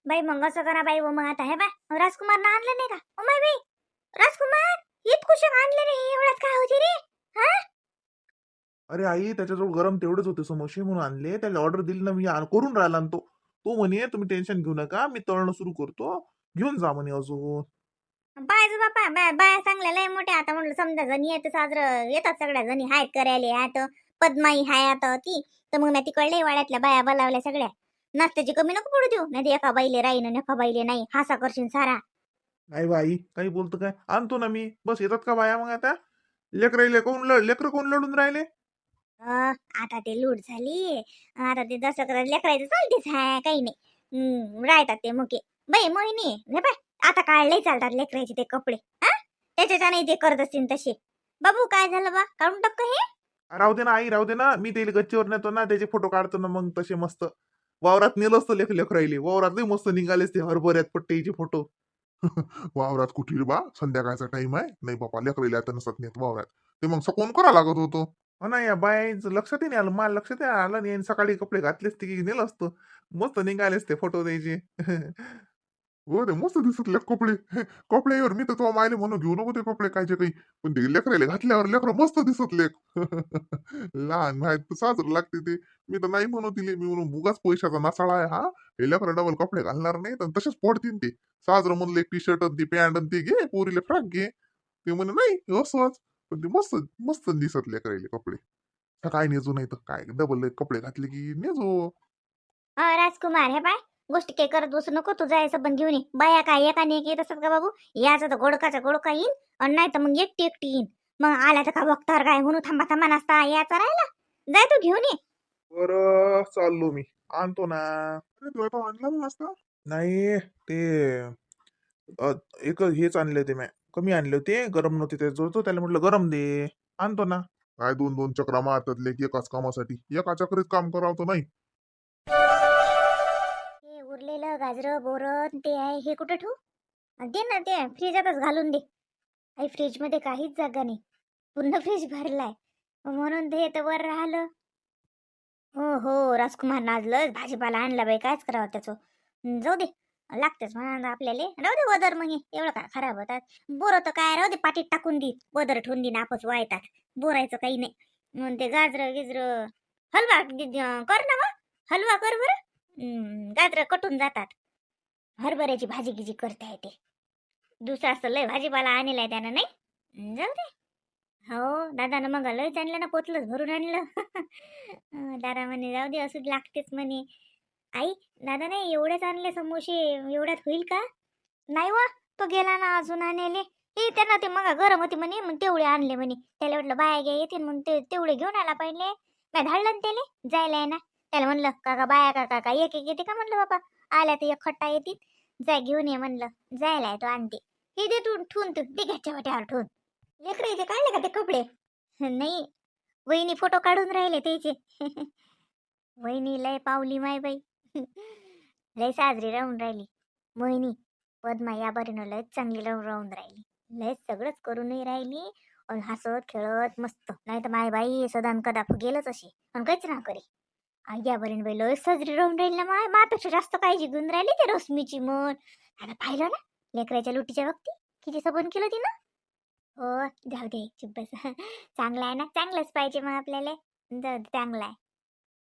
बाई मग असं करा बाई. मग आता हे बाय राजकुमार आणलं नाही का? ओ माय बाई, राजकुमार इतकुशक आणले रे, एवढ्यात काय होती रे? हा अरे आई, त्याच्याजवळ गरम तेवढेच होते समोसे म्हणून आणले. त्याला ऑर्डर दिली ना मी, करून राहिला ना तो. तो म्हणे तुम्ही टेन्शन घेऊ नका, मी तळणं सुरू करतो, घेऊन जा म्हणे अजून. पाहायचं बापा, बाया चांगल्या लय मोठ्या. आता म्हणलं समजा जणी येत साजरं येतात सगळ्या जणी हायत करायला. आता पद्माई हाय आता ती. तर मग मी तिकडल्या वाड्यातल्या बाया बोलावल्या सगळ्या. नाश्त्याची कमी नको पडू देऊ, नाही एका बाईले राहीन आणि एका बाईले नाही. हासा करशील सारा. नाही बा आई, काही बोलतो काय, आणतो ना मी. बस येतात का बाया मग आता? लेकर कोण लढून राहिले? आता ते लूट झाली. आता ते जसं करा लेकरायचं चालतेच हाय, काही नाही. राहतात ते मुके. बाई मोहिनी हे पाय, आता काढले चालतात लेकरायचे ते कपडे. हा त्याच्याच्या नाही ते करत असतील तसे. बाबू काय झालं बा, काढून टाक हे. राहू दे ना आई, राहू दे ना. मी त्याला गच्चीवर नेतो ना, त्याचे फोटो काढतो ना मग तसे मस्त. वावरात नेलं असतं लेख राहिले. वावरात लय मस्त निघालेच ते हरभऱ्यात पट्टीचे फोटो. वावरात कुठे बा, संध्याकाळचा टाइम आहे. नाही बाबा, लेकरायला आता नसत नेत वावरात. ते मग कोण करा लागत होतो. हो ना, या बायांचं लक्षातही नाही आलं, मला लक्षात आलं नाही. सकाळी कपडे घातलेच ते की नेलं असतं. मस्त निघालेच ते फोटो द्यायचे. हो ते मस्त दिसतले कपडे. कपड्यावर मी तर तो मायले म्हणून घेऊ नको ते कपडे कायचे काही. पण ते लेकराले घातल्यावर लेकर मस्त दिसत लेक. लहान माहित साजर लागते ते. मी तर नाही म्हणू दिले, मी म्हणून बुगाच पैशाचा नासाळा आहे हा. हे लेकर डबल कपडे घालणार नाही तर तसेच पडतील ते. साजरं म्हणलं एक टी शर्ट ती पॅन्ट ते घे, पोरीले फ्रॉक घे. ते म्हणे नाही असंच. पण ते मस्त मस्त दिसत लेकराले कपडे. काय नेजू नाही तर काय, डबल कपडे घातले की नेजो. राजकुमार हे पाय, गोष्टी काही करत बसू नको. तू जायचं पण घेऊन ये. बाया काय एकाने एक येत असत का बाबू? याचा तर गोडकाचा गोडका येईन आणि नाही तर मग एकटी एकटी येईन. मग आल्या तर का बघतार काय म्हणून थांबा थांबा नसता याचा राहिला. जाय तू घेऊन ये. बरं चाललो मी, आणतो ना. अरे तू आता आणला नसता. नाही ते अ, एक हेच आणले होते, मी कमी आणले होते, गरम नव्हते त्याजवळ, तो त्याला म्हटलं गरम दे. आणतो ना. काय दोन दोन चक्रा मारतात लेक एकाच कामासाठी, एका चक्रीत काम करावं तर नाही. हे उरलेलं गाजरं बोरं ते आहे, हे कुठे ठेवू? दे ना, ते फ्रीजातच घालून दे. आई फ्रीज मध्ये काहीच जागा नाही. पूर्ण फ्रीज भरलाय. म्हणून ते तर वर राहिलं. हो हो, राजकुमार नाजलं भाजीपाला आणला बाई, कायच करावं त्याचं. जाऊ दे. लागतेच म्हणा आपल्याला. राहू दे वदर मग एवढं काय खराब होतात. बोरं तर काय राहू दे, पाटीत टाकून दे. वदर ठेवून दे, नापच वायतात. बोरायचं काही नाही. म्हणून ते गाजरं गिजरं हलवा कर ना मग. हलवा कर बरं. गाजरं कटून जातात. हरभऱ्याची भाजी गिजी करता येते. दुसरा असं लय भाजीपाला आणलाय त्यानं नाही. जाऊ दे. हो, दादानं मग लयच आणलं ना, पोतलंच भरून आणलं. दादा म्हणे जाऊ दे, असंच लागतेच म्हणे. आई, दादा नाही एवढेच आणले समोसे, एवढ्यात होईल का? नाही वा, तो गेला ना अजून आणले. हे त्यांना ते मग गरम होती म्हणे, मग तेवढे आणले म्हणे. त्याला म्हटलं बाया घ्या येतील म्हणून ते तेवढे घेऊन आला पहिले. मी धाडलं ना त्याला जायला आहे ना. त्याला म्हणलं काका बाया काका एक एक येते का म्हणलं बाबा. आल्या तर एक खट्टा येतील. जाय घेऊन ये म्हणलं. जायला आहे तो आणते. हे दे तू ठेवून, तू दे घ्याच्या वाट्यावर ठेवून. लेकरं इथे काढले का ते कपडे? नाही, वहिनी फोटो काढून राहिले त्याचे. वहिनी लय पावली माय बाई. लय साजरी राहून राहिली मोहिनी. पद्मा या बरीनं लयच चांगली राहून राहिली. लयच सगळंच करूनही राहिली. आणि हसत खेळत मस्त. नाही तर माय बाई सदान कदा गेलच अशी पण काहीच ना करे. या बरीन बाई लयच साजरी राहून राहिली ना. मापेक्षा जास्त काळजी घेऊन राहिली ते रश्मीची मन. आता पाहिलं ना लेकराच्या लुटीच्या वक्ती किती सबन केलं तिनं. हो, जाऊ दे चुप बस. चांगलं आहे ना, चांगलंच पाहिजे मग आपल्याला. जाऊ दे, चांगलं आहे.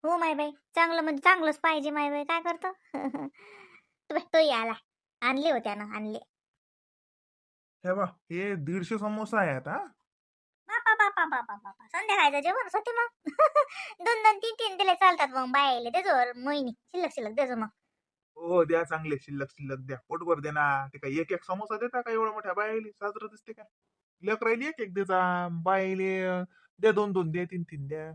हो माय बाई, चांगलं म्हणजे चांगलंच पाहिजे माय बाई, काय करतो. तोही आला. आणले होत्या ना, आणले. हे बा, हे 150 समोसा आहे आता. बापा बापा बापा बापा, संध्याकाळचं जेवणच होते मग. दोन दोन तीन तीन दिले चालतात मग बायाले. देजो मोहिनी, शिल्लक शिल्लक देजो मग. हो द्या, चांगले शिल्लक शिल्लक द्या, पोटभर द्या ना. ते काय एक एक समोसा देता का एवढ्या मोठ्या बायली? साजरं दिसते का? लेकरायली एक एक देता, बायले द्या दोन दोन द्या, तीन तीन द्या.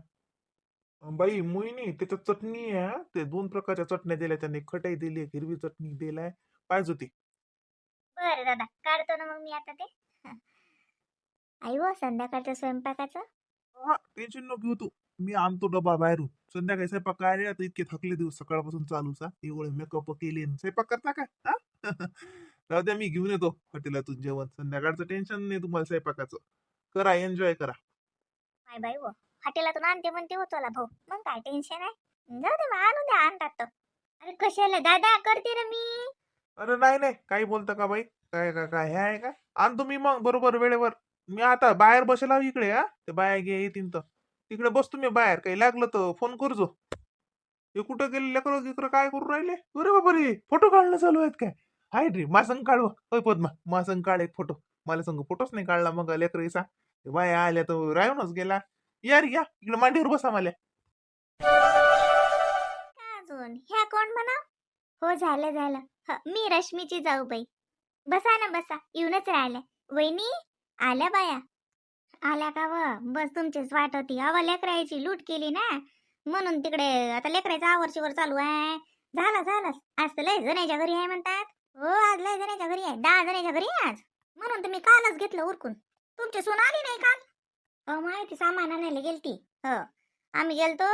बाई मोहिनी, त्याच्यात चटणी आहे हा. ते दोन प्रकारच्या चटण्या दिल्या त्यांनी, खटाई दिली, हिरवी चटणी दिलाय. पाहिजे होती. बरं दादा, काढतो ना मग मी आता ते. आई हो, संध्याकाळच्या स्वयंपाकाचं. हा टेन्शन नको घेऊ तू. मी आणतो डबा बाहेरून. संध्याकाळी स्वयंपाक काय रे, आता इतके थकले दिवस सकाळपासून चालूच हा. एवढे मेकअप केले आणि स्वयंपाक करता का हा? राहू द्या, मी घेऊन येतो हॉटेलातून जेवण. संध्याकाळचं टेन्शन नाही तुम्हाला स्वयंपाकाचं. करा, एन्जॉय करा. माय बाई हो, हॉटेलातून आणते म्हणते हो तुला भाऊ, मग काय टेन्शन आहे. जाऊ दे मग, आणून द्या, आणतात तो. अरे कशाला दादा, करते ना मी. अरे नाही नाही, काही बोलता का बाई? काय काय काय हे आहे का? आणतो मी मग बरोबर वेळेवर. मी आता बाहेर बसला इकडे, हा ते बाया गे येतील तर तिकडे बसतो मी बाहेर. काही लागलं तर फोन करजो. हे कुठं गेले लेकरं गिकरं काय करू राहिले? अरे बाबा रे, फोटो काढणं चालू आहेत काय? हाय रे, मासंग काढ. होय पद्मा, मासंग काढ एक फोटो. मला संग फोटोच नाही काढला मग लेकरीचा. बाया आल्या तर राहूनच गेला. या रे या, इकडे मांडीवर बसा मला. का अजून ह्या कोण म्हणा? हो झालं झालं. मी रश्मीची जाऊबाई. बसा ना बसा, येऊनच राहिल्या. वहिनी आल्या बाया. आल्या का व? बस तुमचीच वाट होती. अव लेकरायची लूट केली ना, म्हणून तिकडे आता लेकरायचं आवरशीवर चालू आहे. झालं झालं. आज तर लय जणांच्या घरी आहे म्हणतात. हो आज लय जणांच्या घरी आहे, 10 जणांच्या घरी आहे आज. म्हणून तुम्ही कालच घेतलं उरकून. तुमची सून आली नाही काल? माहिती सामान आणायला गेलती. हो आम्ही गेलतो,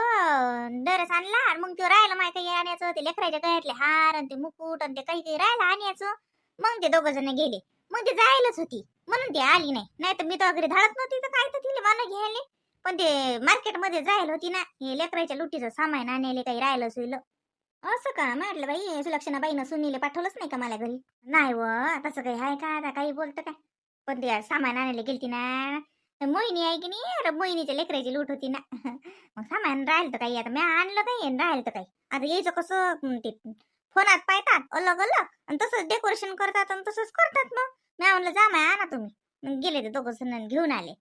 दरस आणला आणि मग ते राहिलं माहिती काही आणायचं. ते लेकराच्या गळ्यातले हार आणि ते मुकुट आणि ते काही काही राहिलं आणायचं. मग ते दोघं जण गेले. मग ते जायलाच होती म्हणून ती आली नाही. नाही तर मी तर घरी धाडत नव्हती तर काय तर तिला मानं घ्यायला. पण ते मार्केटमध्ये जायला होती ना, हे लेकराच्या लुटीचं सामान आणायला काही राहिलंच होईल. असं का? म्हटलं बाई सुलक्षणाबाईनं सुनीले पाठवलंच नाही का मला घरी? नाही व, तसं काही आहे का? आता काही बोलतं काय? पण ते सामान आणायला गेलती ना, मोहिनी आहे की नाही, अरे मोहिनीच्या लेकराची लूट होती ना. मग सामान राहिलं तर काही, आता मी आणलं काही आणि राहिलं तर काही. आता यायचं कसं ते फोनात पाहतात अलग अलग आणि तसंच डेकोरेशन करतात आणि तसंच करतात. मग मी म्हणलं जा माय आणा तुम्ही. मग गेले ते दोघं जण घेऊन आले.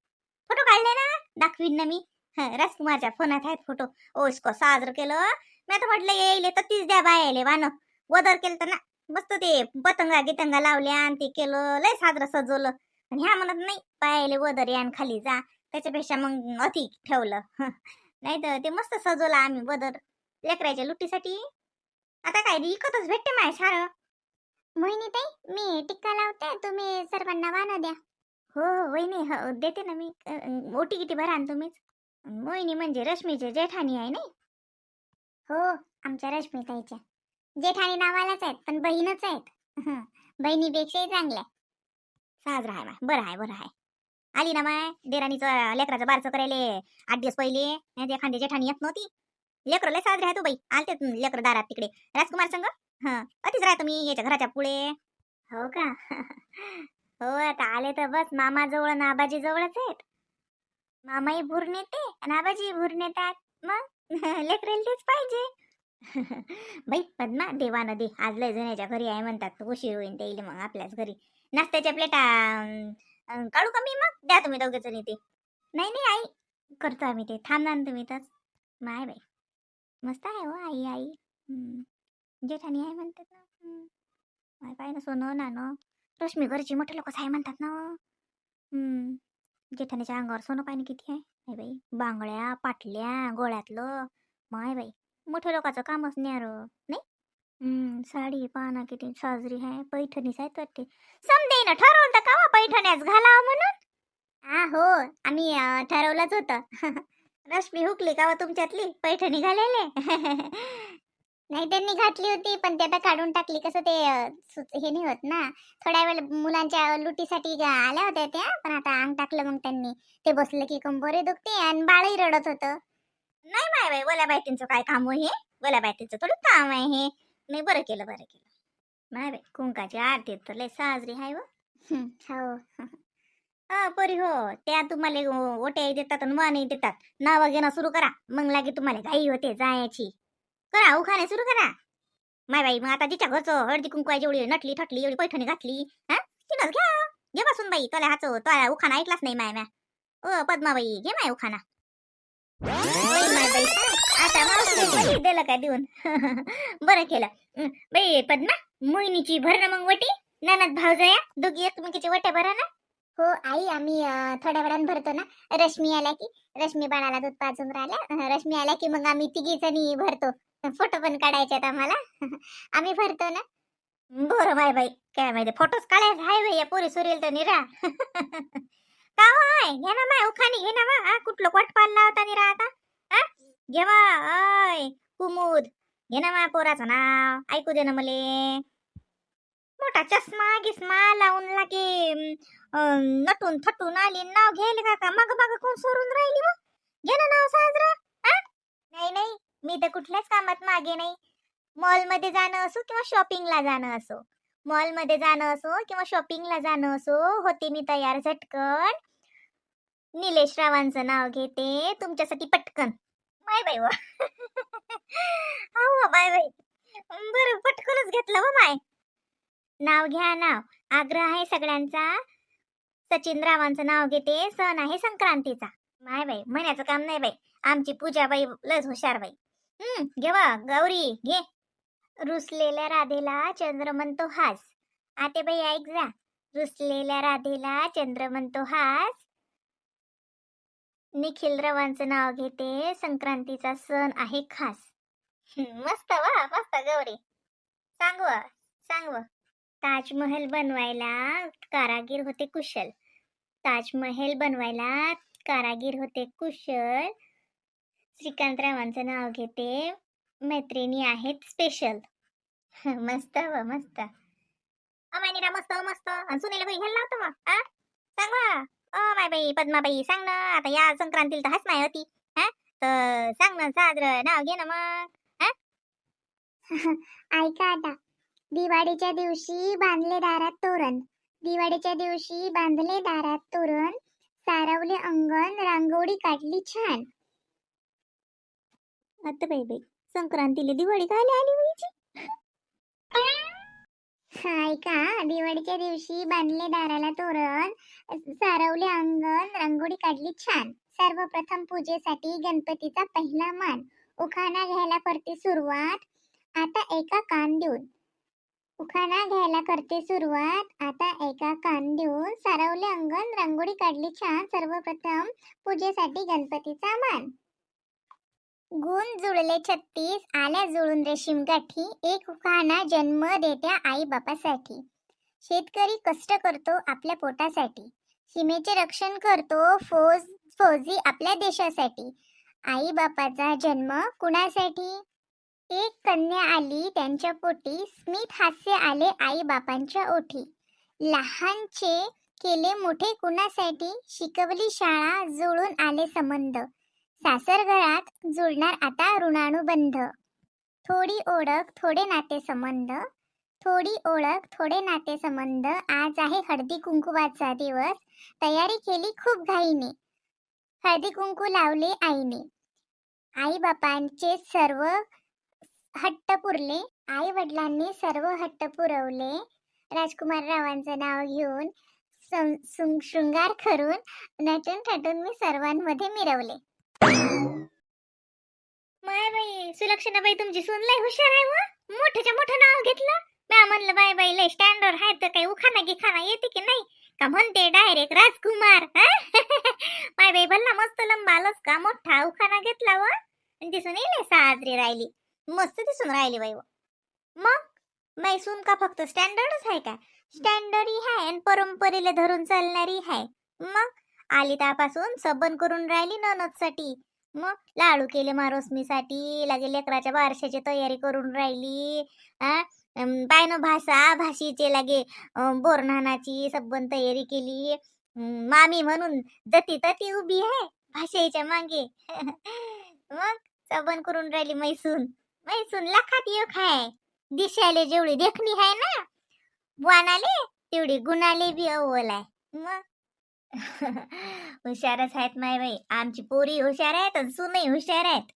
फोटो काढले ना, दाखवीन ना मी. राजकुमारच्या फोनात आहेत फोटो. ओस्को साजरं केलं. मी आता म्हटलं येईल तर तीच द्या बायाले वान वदर केलं तर ना, मस्त ते पतंगा गितंगा लावल्या आणि ते केलं लय साजरं सजवलं. आणि ह्या म्हणत नाही पायाले वदर यान खाली जा, त्याच्यापेक्षा मग अति ठेवलं. नाही तर ते मस्त सजवलं आम्ही वदर लेकराच्या लुटीसाठी. आता काय विकतच भेटते माय सारं. मोहिनी ताई मी टिक्का लावते, तुम्ही सर्वांना वाना द्या. हो हो वहिनी, हो देते ना मी. ओटी किती भरा आणि तुम्हीच. मोहिनी म्हणजे रश्मीचे जेठाणी आहे नाही. हो आमच्या रश्मीताईच्या जेठाणी नावालाच आहेत पण बहीणच आहेत. बहिणीपेक्षाही चांगल्या. साजरा आहे माय, बरं आहे बरं आहे. आली ना माय देराणीचं लेकराचं बारसं करायले 8 दिवस पहिले. नाही एखादी जेठाणी येत नव्हती. लेकरं लय साजरे आहे तू बाई. आलते लेकर दारात तिकडे राजकुमार संग. हा अतिच राहतो मी याच्या घराच्या पुढे. हो का? हो आता आले तर बस मामाजवळ आणि आबाजी जवळच आहेत. मामाही भूर नेते आणि आबाजी भूर नेतात. मग लेकरेल तेच पाहिजे. बाई पद्मा देवानं दे, आज लय जणांच्या घरी आहे म्हणतात, उशीर होईन ते मग आपल्याच घरी. नाश्त्याच्या प्लेटा काढू का मी? मग द्या तुम्ही दोघे जणी ते. नाही नाही आई, करतो आम्ही ते. थांब ना तुम्ही तर. माय बाई मस्त आहे हो आई आई. जेठाणी आहे म्हणतात ना. माय काय ना सोनं नानं. रश्मी घरची मोठे लोक आहे म्हणतात ना. जेठाण्याच्या अंगावर सोनं पाहिजे किती आहे. नाही बाई बांगड्या पाटल्या गोळ्यातलं. माय बाई मोठ्या लोकांचं कामच न्यार नाही. साडी पाना किती साजरी आहे. पैठणीच आहेत वाटते. समजे ना ठरवलं का वा पैठण्याच घालावं म्हणून. हा हो आम्ही ठरवलंच होतं. रश्मी हुकली का वा तुमच्यातली पैठणी घालायले? नाही त्यांनी घातली होती पण ते आता काढून टाकली. कसं ते हे नाही होत ना. थोड्या वेळ मुलांच्या लुटीसाठी आल्या होत्या त्या, पण आता अंग टाकलं मग त्यांनी. ते बसलं की कंबरे दुखते आणि बाळही रडत होतं. नाही माय बाई वल्या बायतींचं काय काम हे? वल्या बायतींचं थोडं काम आहे हे. नाही बरं केलं बरं केलं. माय बाई कुंकाची आरती तर लय साजरी आहे व. हो परी हो. त्या तुम्हाला ओट्याही देतात आणि मानही देतात. नाव घेणं सुरू करा मग लागे तुम्हाला घाई होते जायची. करा उखाणे सुरू करा. माय बाई मग आता जिच्या घरचं हळदी कुंकवाय जेवढी नटली ठटली एवढी पैठणी घातली. हा तिनंच घ्या. घे बसून बाई तोल्या हाच तोल्या उखाणा ऐकलाच नाही माय म्या. ओ पद्माबाई घे माय उखाणा. माय बाई आता मावशी दिलं काय देऊन. बरं केलं. बाई पद्मा मोहिनीची भर ना मग वटी. ननद भावजया दोघी एकमेकीची वट्या भरा ना. हो आई आम्ही थोड्या वेळानं भरतो ना. रश्मी आल्या की, रश्मी बाळाला दूध पाजून राहिल्या. रश्मी आल्या की मग आम्ही तिघी जणी भरतो. फोटो पण काढायचे आम्हाला. आम्ही भरतो ना. बरं माय बाई काय माहिती फोटोच काढायचे हाय बाई या पोरी सोरेल तर निरा. का आहे घे ना माय उखाणी घे ना वा. कुठलं कोट पाडला होता निरा आता. हा घेवा आय कुमुद घे ना मा पोराचं नाव ऐकू दे ना मले. मोठा चष्मा गिस्मा लावून लागे नटून थटून आली नाव घ्यायला का मग मग कोण सोडून राहिली. मग घे ना नाव साजरा. नाही नाही मी तर कुठल्याच कामात मागे नाही. मॉल मध्ये जाणं असो किंवा शॉपिंगला जाणं असो, मॉलमध्ये जाणं असो किंवा शॉपिंगला जाणं असो, होते मी तयार झटकन. निलेश रावांचं नाव घेते तुमच्यासाठी पटकन. माय बाई व. हो बाय बाई. बरं पटकनच घेतलं व माय. नाव घ्या नाव. आग्रह आहे सगळ्यांचा. सचिन रावांचं नाव घेते. सण आहे संक्रांतीचा. माय बाई म्हणायचं काम नाही बाई. आमची पूजाबाई लयच हुशार बाई. घेवा गौरी घे. रुसलेल्या राधेला चंद्र म्हणतो हास. आते बाई ऐक जा. रुसलेल्या राधेला चंद्र म्हणतो हास. निखिल रावांचं नाव घेते. संक्रांतीचा सण आहे खास. मस्त वा मस्त गौरी. सांगव. ताजमहल बनवायला कारागीर होते कुशल. ताजमहल बनवायला कारागीर होते कुशल. श्रीकांतरावांचं नाव घेते. मैत्रिणी आहेत स्पेशल. मस्त व मस्त. अमायनीरा मस्त मस्त. आणि सुनेला काही घ्यायला लावतो मग. सांग माय बाई पद्माबाई सांग ना. आता या संक्रांतीला तर हाच नाही होती. तर सांग ना साजरं नाव घे ना मग. ऐका आता. दिवाळीच्या दिवशी बांधले दारात तोरण. दिवाळीच्या दिवशी बांधले दारात तोरण. सारवले अंगण रांगोळी काढली छान. आता बाई संक्रांतीला दिवाळी काय आली व्हायची. ऐका. दिवाळीच्या दिवशी बांधले दाराला तोरण. सारवले अंगण रांगोळी काढली छान. सर्वप्रथम पूजेसाठी गणपतीचा पहिला मान. उखाणा घ्यायला करते सुरुवात. आता एका कान देऊन. उखाणा घ्यायला करते सुरुवात. आता एका कान देऊन. सारवले अंगण रांगोळी काढली छान. सर्वप्रथम पूजेसाठी गणपतीचा मान. गुण जुळले 36 आल्या जुळून रेशीम गाठी. एक उखाणा जन्म देत्या आई बापासाठी. शेतकरी कष्ट करतो आपल्या पोटासाठी. सीमेचे रक्षण करतो फौजी आपल्या देशासाठी. आई बापाचा जन्म कुणासाठी. एक कन्या आली त्यांच्या पोटी. स्मित हास्य आले आई बापांच्या ओठी. लहानचे केले मोठे कुणासाठी. शिकवली शाळा जुळून आले संबंध. सासर घरात जुळणार आता ऋणानुबंध. थोडी ओळख थोडे नाते संबंध. थोडी ओळख थोडे नाते संबंध. आज आहे हळदी कुंकुवाचा दिवस. तयारी केली खूप घाईने. हळदी कुंकू लावले आईने. आई बापांचे सर्व हट्ट पुरले. आई वडिलांनी सर्व हट्ट पुरवले. राजकुमार रावांचं नाव घेऊन शृंगार करून नटून थटून मी सर्वांमध्ये मिरवले. माय बाई सुलक्षणाबाई तुमची सून लय हुशार आहे व. मोठ्याच्या मोठं नाव घेतलं. मी म्हणलं बाई लय स्टँडर्ड आहे तर काही उखाणा गिखाणा येते की नाही का म्हणते डायरेक्ट राजकुमार. माय बाई भल्ला मस्त लंबालच का मोठा उखाणा घेतला व. दिसून येईल साजरी राहिली. मस्त दिसून राहिली बाई व. मग माय सून का फक्त स्टँडर्डच आहे का. स्टँडर्ड आहे आणि परंपरेला धरून चालणारी आहे. मग आली त्यापासून सबन करून राहिली ननदसाठी. मग लाडू केले मारोसमीसाठी. लागे लेकराच्या बारशाची तयारी करून राहिली. पायनो भाषीचे लागे बोरनानाची सबन तयारी केली. मामी म्हणून जती तती उभी आहे भाषेच्या मागे. मग सबन करून राहिली मैसून लाखात एक आहे. दिशाले जेवढी देखणी आहे ना वानाले तेवढी गुणाले बी अव्वल आहे. मग हुशारच आहेत माय बाई. आमची पोरी हुशार आहेत आणि सुनही हुशार आहेत.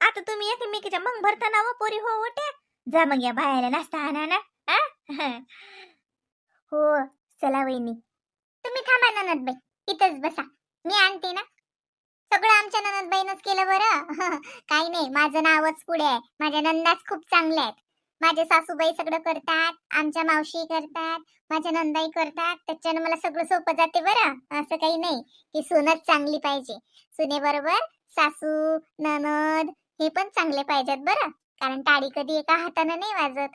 आता तुम्ही एकमेकीच्या मग भरताना व पोरी हो ओट्या. जा मग या बायाला नाश्ता आणा ना. हो चला वहिनी. तुम्ही थांबा ननदबाई इथंच बसा. मी आणते ना. सगळं आमच्या ननदबाईनच केलं बरं. काही नाही माझं नावच पुढे आहे. माझ्या नंदाच खूप चांगल्या आहेत. माझे सासूबाई सगळं करतात. आमच्या मावशी करतात. माझ्या नंदाई करतात. त्याच्यानं मला सगळं सोपं जाते बरं. असं काही नाही की सूनच चांगली पाहिजे. सुनेबरोबर सासू ननद हे पण चांगले पाहिजेत बरं. कारण टाळी कधी एका हाताने नाही वाजत.